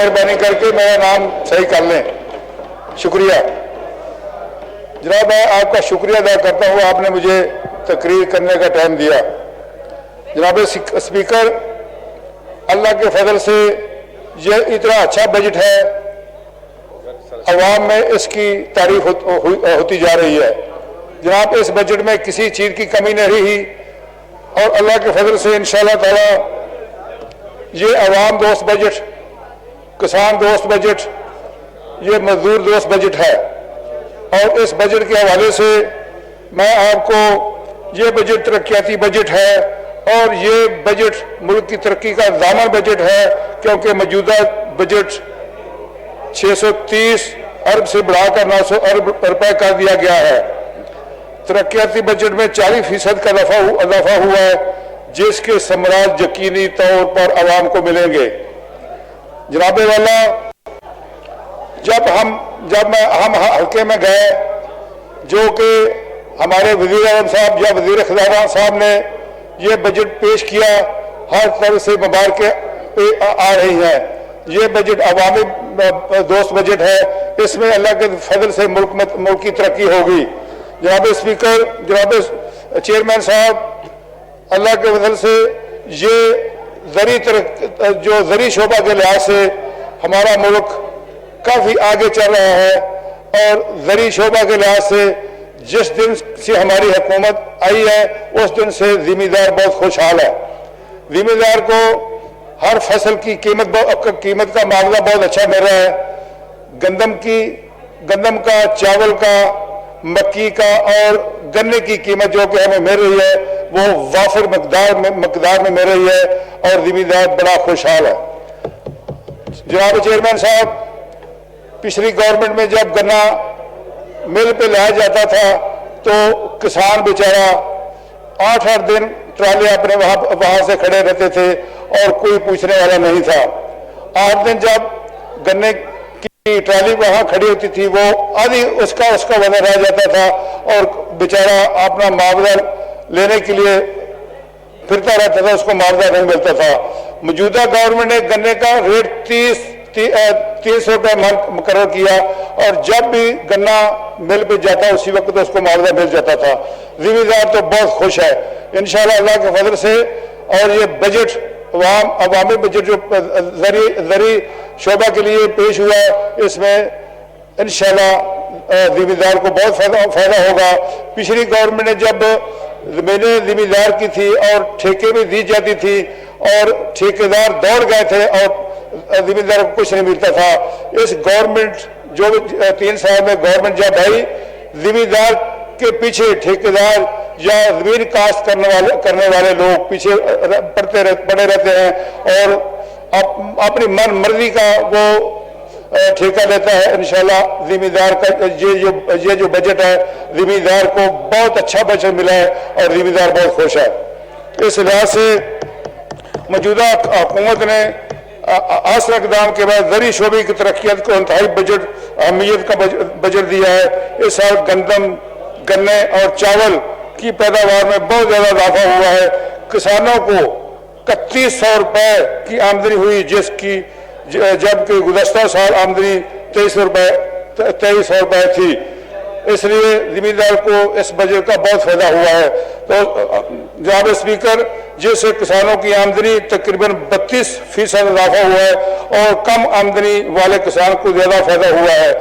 مہربانی کر کے میرا نام صحیح کر لیں. شکریہ جناب. میں آپ کا شکریہ ادا کرتا ہوں, آپ نے مجھے تقریر کرنے کا ٹائم دیا. جناب اسپیکر, اللہ کے فضل سے یہ اتنا اچھا بجٹ ہے, عوام میں اس کی تعریف ہوتی جا رہی ہے. جناب اس بجٹ میں کسی چیز کی کمی نہیں رہی, اور اللہ کے فضل سے انشاءاللہ تعالی یہ عوام دوست بجٹ, کسان دوست بجٹ, یہ مزدور دوست بجٹ ہے. اور اس بجٹ کے حوالے سے میں آپ کو, یہ بجٹ ترقیاتی بجٹ ہے, اور یہ بجٹ ملک کی ترقی کا ضامن بجٹ ہے, کیونکہ موجودہ بجٹ 630 ارب سے بڑھا کر 900 ارب روپے کر دیا گیا ہے. ترقیاتی بجٹ میں 40% کا اضافہ ہوا ہے, جس کے ثمرات یقینی طور پر عوام کو ملیں گے. جناب والا, جب ہم حلقے میں گئے, جو کہ ہمارے وزیر اعظم صاحب یا وزیر خزانہ صاحب نے یہ بجٹ پیش کیا, ہر طرف سے مبارکیں آ رہی ہیں. یہ بجٹ عوامی دوست بجٹ ہے, اس میں اللہ کے فضل سے ملک کی ترقی ہوگی. جناب اسپیکر, جناب چیئرمین صاحب, اللہ کے فضل سے یہ زرعی شعبہ کے لحاظ سے ہمارا ملک کافی آگے چل رہا ہے, اور زرعی شعبہ کے لحاظ سے جس دن سے ہماری حکومت آئی ہے اس دن سے زمیندار بہت خوشحال ہے. زمیندار کو ہر فصل کی قیمت کا معاوضہ بہت اچھا مل رہا ہے. گندم کا, چاول کا, مکی کا اور گنے کی قیمت جو کہ ہمیں مل رہی ہے وہ وافر مقدار میں مل رہی ہے, اور زمیندار بڑا خوشحال ہے. جناب چیئرمین صاحب, پچھلی گورنمنٹ میں جب گنا مل پہ لایا جاتا تھا تو کسان بیچارہ 8 دن ٹرالے اپنے وہاں سے کھڑے رہتے تھے اور کوئی پوچھنے والا نہیں تھا. 8 دن جب گنے کی ٹرالی وہاں کھڑی ہوتی تھی, وہ آدھی اس کا وزن رہ جاتا تھا, اور بیچارہ اپنا معاوضہ لینے کے لیے پھرتا رہتا تھا, اس کو معاوضہ نہیں ملتا تھا. موجودہ گورنمنٹ نے گنے کا ریٹ 300 روپے مقرر کیا, اور جب بھی گنا مل پہ جاتا اسی وقت اس کو معاوضہ مل جاتا تھا. زمیندار تو بہت خوش ہے انشاءاللہ اللہ کے فضل سے. اور یہ بجٹ عوامی بجٹ جو زرعی شعبہ کے لیے پیش ہوا ہے, اس میں انشاءاللہ زمیندار کو بہت فائدہ ہوگا. پچھلی گورنمنٹ نے جب زمینیں زمیندار کی تھی اور ٹھیکے بھی دی جاتی تھی, اور ٹھیکیدار دوڑ گئے تھے اور زمیندار کو کچھ نہیں ملتا تھا. اس گورنمنٹ جو 3 سال میں گورنمنٹ جب آئی, زمیندار کے پیچھے ٹھیکیدار یا زمین کاشت کرنے والے لوگ پیچھے پڑے رہتے ہیں, اور اپنی من مرضی کا وہ ٹھیکہ لیتا ہے. انشاءاللہ زمیندار کا یہ جو بجٹ ہے, زمیندار کو بہت اچھا بجٹ ملا ہے, اور زمیندار بہت خوش ہے. اس لحاظ سے موجودہ حکومت نے اثر اقدام کے بعد زرعی شعبے کی ترقیات کو انتہائی اہمیت کا بجٹ دیا ہے. اس سال گندم, گنے اور چاول کی پیداوار میں بہت زیادہ اضافہ ہوا ہے. کسانوں کو 3100 روپے کی آمدنی ہوئی, جبکہ گزشتہ سال آمدنی 2300 روپے تھی. اس لیے زمیندار کو اس بجٹ کا بہت فائدہ ہوا ہے. تو جناب اسپیکر, جس سے کسانوں کی آمدنی تقریباً 32% اضافہ ہوا ہے, اور کم آمدنی والے کسان کو زیادہ فائدہ ہوا ہے.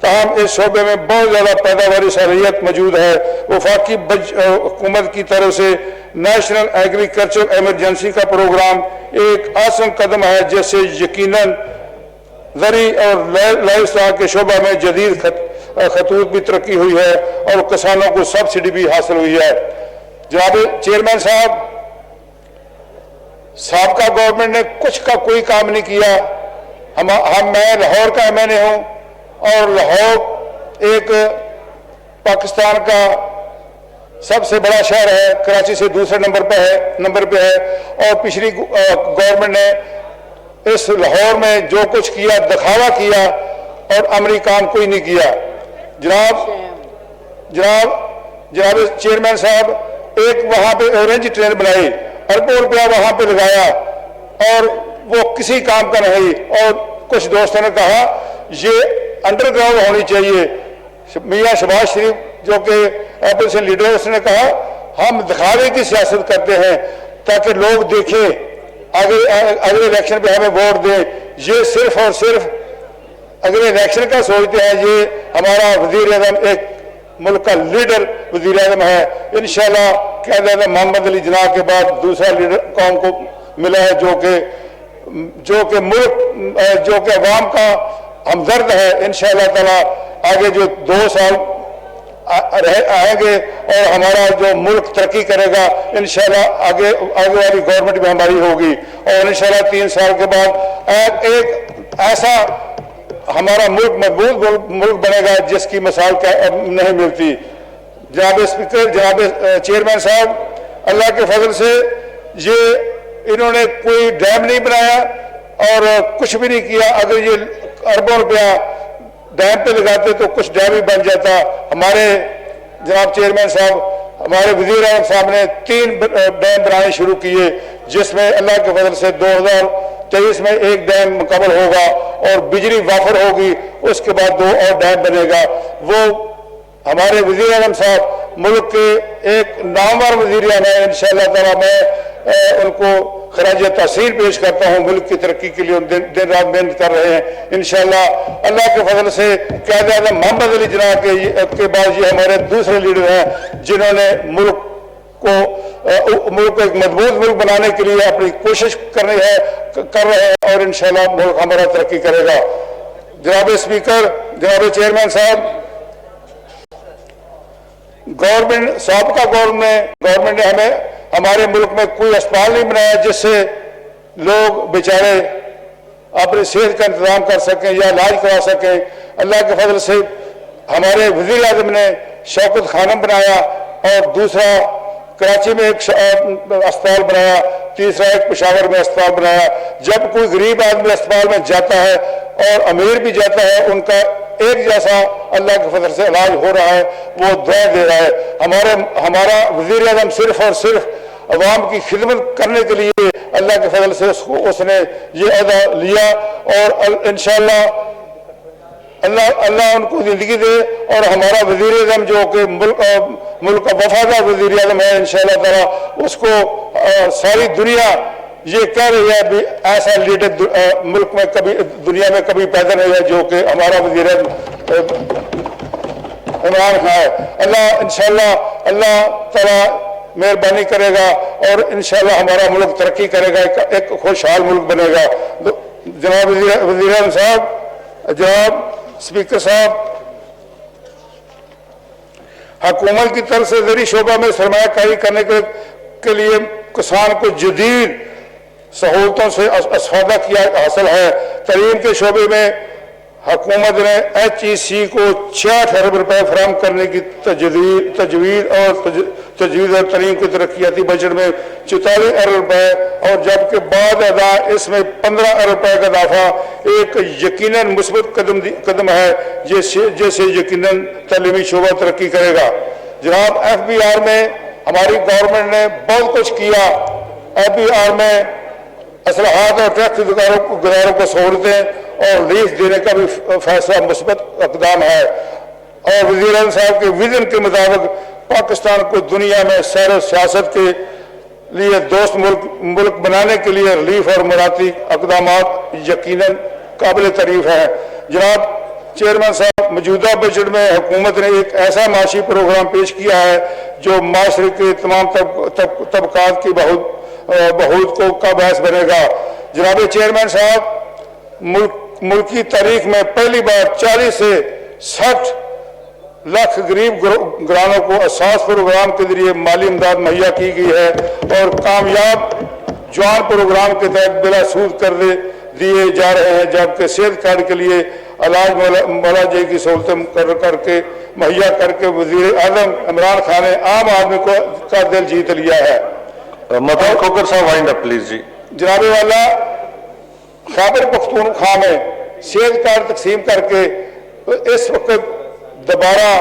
تاہم اس شعبے میں بہت زیادہ پیداواری صلاحیت موجود ہے. وفاقی حکومت کی طرف سے نیشنل ایگریکلچر ایمرجنسی کا پروگرام ایک آسان قدم ہے, جس سے یقیناً زرعی اور لائف اسٹاک کے شعبہ میں جدید خطوط بھی ترقی ہوئی ہے, اور کسانوں کو سبسڈی بھی حاصل ہوئی ہے. جناب چیئرمین صاحب, سابقہ گورنمنٹ نے کچھ کا کوئی کام نہیں کیا. میں لاہور کا ایم این اے ہوں, اور لاہور ایک پاکستان کا سب سے بڑا شہر ہے, کراچی سے دوسرے نمبر پہ ہے. اور پچھلی گورنمنٹ نے اس لاہور میں جو کچھ کیا دکھاوا کیا, اور عملی کام کوئی نہیں کیا. جناب چیئرمین صاحب, ایک وہاں پہ اورنج ٹرین بنائی, اربوں روپیہ وہاں پہ لگایا, اور وہ کسی کام کا نہیں, اور कुछ दोस्तों ने कहा ये अंडरग्राउंड होनी चाहिए। मियाँ शहबाज शरीफ जो कि अपोजिशन लीडर है, उसने कहा हम दिखावे की सियासत करते हैं ताकि लोग देखें, अगले इलेक्शन पे हमें वोट दें। ये सिर्फ और सिर्फ अगले इलेक्शन का सोचते हैं। ये हमारा वजीर आज़म एक मुल्क का लीडर वजीर आज़म है। इंशाल्लाह क़यादत मोहम्मद अली जिन्ना के बाद दूसरा लीडर कौम को मिला है जो कि मुल्क जो कि अवाम का हमदर्द है। इंशाल्लाह ताला आगे जो 2 साल आएंगे और हमारा जो मुल्क तरक्की करेगा, इंशाल्लाह आगे वाली गवर्नमेंट भी हमारी होगी और इंशाल्लाह 3 साल के बाद एक ऐसा हमारा मुल्क मजबूत मुल्क बनेगा जिसकी मिसाल नहीं मिलती। जनाब स्पीकर, जनाब चेयरमैन साहब, अल्लाह के फजल से ये इन्होंने कोई डैम नहीं बनाया और कुछ भी नहीं किया। अगर ये अरबों रुपया डैम पे लगाते तो कुछ डैम ही बन जाता। हमारे जनाब चेयरमैन साहब, हमारे वजीर आज़म साहब ने 3 डैम बनाने शुरू किए, जिसमें अल्लाह के फजल से 2023 में एक डैम मुकम्मल होगा और बिजली वाफर होगी। उसके बाद 2 और डैम बनेगा। वो हमारे वजीर आज़म साहब मुल्क के एक नामवर वजीर आज़म है। इंशाअल्लाह ताला मैं उनको खराज तहसीन पेश करता हूँ। मुल्क की तरक्की के लिए दिन रात मेहनत कर रहे हैं। इंशाअल्लाह अल्लाह के फजल से क़यादत आज़म मोहम्मद अली जिन्ना के बाद ये हमारे दूसरे लीडर हैं जिन्होंने मुल्क को एक मजबूत मुल्क बनाने के लिए अपनी कोशिश कर रहे हैं और इंशाअल्लाह मुल्क हमारा तरक्की करेगा। जनाब स्पीकर, जनाब चेयरमैन साहब, साबका गवर्नमेंट ने हमें हमारे मुल्क में कोई अस्पताल नहीं बनाया जिससे लोग बेचारे अपनी सेहत का इंतजाम कर सकें या इलाज करा सकें। अल्लाह के फजल से हमारे वज़ीर आज़म ने शौकत खानम बनाया और दूसरा कराची में एक अस्पताल बनाया, तीसरा एक पेशावर में अस्पताल बनाया। जब कोई गरीब आदमी अस्पताल में जाता है और अमीर भी जाता है, उनका एक जैसा अल्लाह के फजल से इलाज हो रहा है, वो दुआ दे रहा है। हमारा वज़ीर आज़म सिर्फ और सिर्फ अवाम की खिदमत करने के लिए अल्लाह के फजल से उसने ये अदा लिया और इंशाअल्लाह अल्लाह उनको जिंदगी दे। और हमारा वज़ीर आज़म जो कि मुल्क का वफादार वज़ीर आज़म है, इंशाअल्लाह ताला उसको सारी दुनिया ये कह रही है भी ऐसा लीडर मुल्क में कभी दुनिया में कभी पैदा नहीं है जो कि हमारा वज़ीर इमरान खान है। अल्लाह इंशाअल्लाह अल्लाह ताला मेहरबानी करेगा और इंशाअल्लाह हमारा मुल्क तरक्की करेगा, एक खुशहाल मुल्क बनेगा। जनाब वज़ीर आज़म साहब, जनाब स्पीकर साहब, हुकूमत की तरफ से ज़री शोबा में सरमायाकारी करने के लिए किसान को जदीद सहूलतों से इस्तेफादा किया हासिल है। तरीम के शोबे में हुकूमत ने HEC को 66 अरब रुपए फराहम करने की तजवीज़ और तरीम की तरक्याती बजट में 44 अरब रुपए और जबकि बाद अदा इसमें 15 अरब रुपए का इजाफा एक यकीनन मुस्बत कदम है जैसे यकीनन तलीमी शोबा तरक्की करेगा। जनाब FBR में हमारी गवर्नमेंट ने बहुत कुछ किया। FBR में असलाहत और टैक्स गुजारों को सहूलतें और लीज देने का भी फैसला मुस्बत इक़दाम है और वज़ीर आज़म साहब के विजन के मुताबिक पाकिस्तान को दुनिया में सैर सियासत के लिए दोस्त मुल्क बनाने के लिए रिलीफ और मराती इक़दाम यकीनन काबिल तारीफ हैं। जनाब चेयरमैन साहब, मौजूदा बजट में हुकूमत ने एक ऐसा माशी प्रोग्राम पेश किया है जो माशरे के तमाम तबकात की बहुत का बायस बनेगा। जनाब चेयरमैन साहब, मुल्क की तारीख में पहली बार 40 से 60 लाख गरीब घरानों को असास प्रोग्राम के जरिए माली इमदाद मुहैया की गई है और कामयाब जवान प्रोग्राम के तहत बिला सूद कर दिए जा रहे हैं, जबकि सेहत कार्ड के लिए इलाज मुआवजे की सहूलतें करके मुहैया करके वज़ीर आज़म इमरान खान ने आम आदमी का दिल जीत लिया है। मदन खोकर साहब वाइंड अप प्लीज जी। जनाबे वाला खैबर पख्तूनख्वा में सेहत कार्ड तकसीम करके इस वक्त दोबारा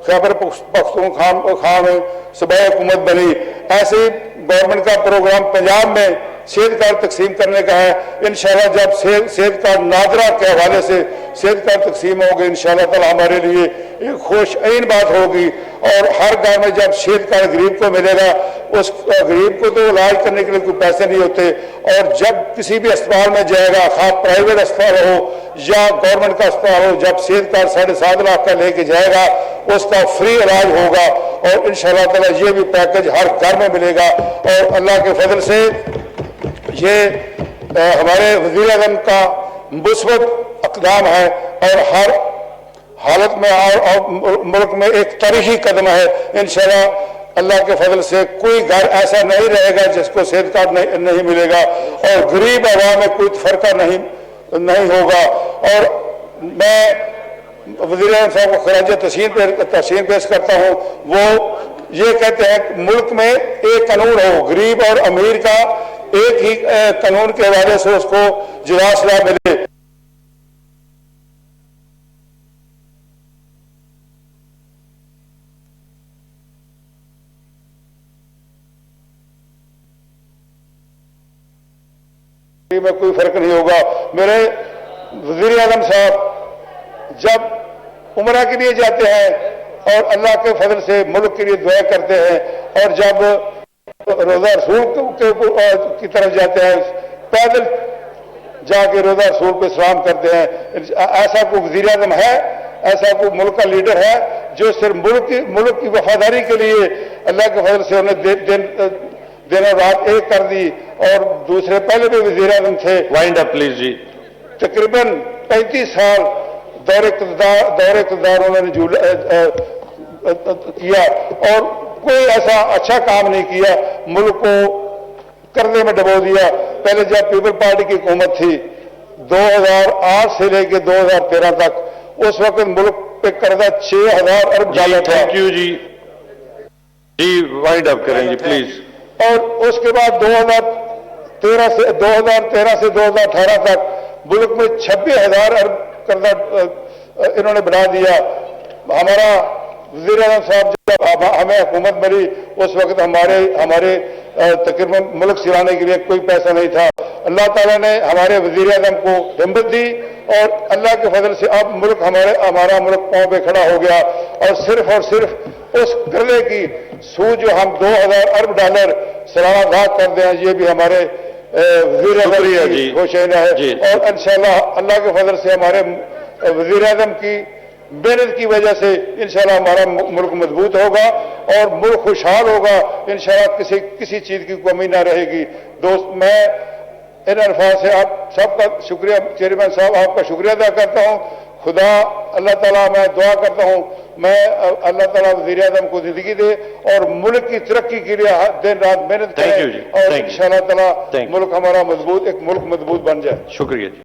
खैबर पख्तूनख्वा में सूबाई हुकूमत बनी। ऐसे ही गवर्नमेंट का प्रोग्राम पंजाब में सेहत कार्ड तकसीम करने का है। इंशाल्लाह जब सेहत कार्ड नादरा के हवाले से सेहत कार्ड तकसीम होगी, इंशाल्लाह ताला हमारे लिए एक खुशआइन बात होगी। और हर घर में जब सेहत कार्ड गरीब को मिलेगा, उस गरीब को तो इलाज करने के लिए कोई पैसे नहीं होते, और जब किसी भी अस्पताल में जाएगा, खा प्राइवेट अस्पताल हो या गवर्नमेंट का अस्पताल हो, जब सेहत कार्ड 7.5 लाख का लेके जाएगा, उसका फ्री इलाज होगा। और इंशाल्लाह ताला ये भी पैकेज हर घर में मिलेगा। और अल्लाह के फजल से ये हमारे वज़ीर आज़म का मुस्बत इक़दाम है और हर हालत में और मुल्क में एक तारीखी कदम है। इंशाल्लाह अल्लाह के फजल से कोई घर ऐसा नहीं रहेगा जिसको सेहत कार्ड नहीं मिलेगा, और गरीब आवाम में कोई फर्क नहीं होगा। और मैं वज़ीर आज़म साहब को खराज तहसीन पेश करता हूँ। वो ये कहते हैं कि मुल्क में एक कानून हो, गरीब और अमीर का एक ही कानून के हवाले से उसको जिरास लाभ मिले। में कोई फर्क नहीं होगा। मेरे वज़ीर आज़म साहब जब उम्रा के लिए जाते हैं और अल्लाह के फजल से मुल्क के लिए दुआ करते हैं, और जब रोज़ा रसूल की तरफ जाते हैं, पैदल जाके रोज़ा रसूल को सलाम करते हैं। ऐसा कोई वज़ीर आज़म है, ऐसा कोई मुल्क का लीडर है जो सिर्फ मुल्क की वफादारी के लिए अल्लाह के फजल से उन्हें दिन और रात एक कर दी। और दूसरे पहले भी वज़ीर आज़म थे, वाइंड अप प्लीज जी। तकरीबन 35 साल दौरे इक़्तिदार उन्होंने किया और कोई ऐसा अच्छा काम नहीं किया, मुल्क को कर्जे में डबो दिया। पहले जब पीपल पार्टी की हुकूमत थी 2008 से लेकर 2013 तक, उस वक्त मुल्क पे कर्जा 6000 अरब डॉलर था। थैंक यू जी, वाइंड अप करें जी प्लीज। और उसके बाद 2013 से 2018 तक मुल्क में 26,000 अरब कर्जा इन्होंने बना दिया। हमारा वज़ीर आज़म साहब जब हमें हुकूमत मिली, उस वक्त हमारे तकरीबन मुल्क सिलाने के लिए कोई पैसा नहीं था। अल्लाह ताला ने हमारे वज़ीर आज़म को हिम्मत दी और अल्लाह के फजल से अब मुल्क हमारा मुल्क पांव पे खड़ा हो गया। और सिर्फ उस कर्जे की सूद जो हम 2000 अरब डॉलर सालाना अदा करते हैं, ये भी हमारे वज़ीर आज़म की कोशिश है। और इंशाल्लाह अल्लाह के फजल से हमारे वज़ीर आज़म की मेहनत की वजह से इंशाल्लाह हमारा मुल्क मजबूत होगा और मुल्क खुशहाल होगा। इंशाल्लाह किसी चीज की कमी ना रहेगी। दोस्त, मैं इन अल्फाज से आप सबका शुक्रिया, चेयरमैन साहब आपका शुक्रिया अदा करता हूँ। खुदा अल्लाह ताला, मैं दुआ करता हूँ मैं अल्लाह ताला वज़ीर आज़म को जिंदगी दे और मुल्क की तरक्की के लिए दिन रात मेहनत करे और इंशाल्लाह ताला मुल्क हमारा एक मुल्क मजबूत बन जाए। शुक्रिया जी।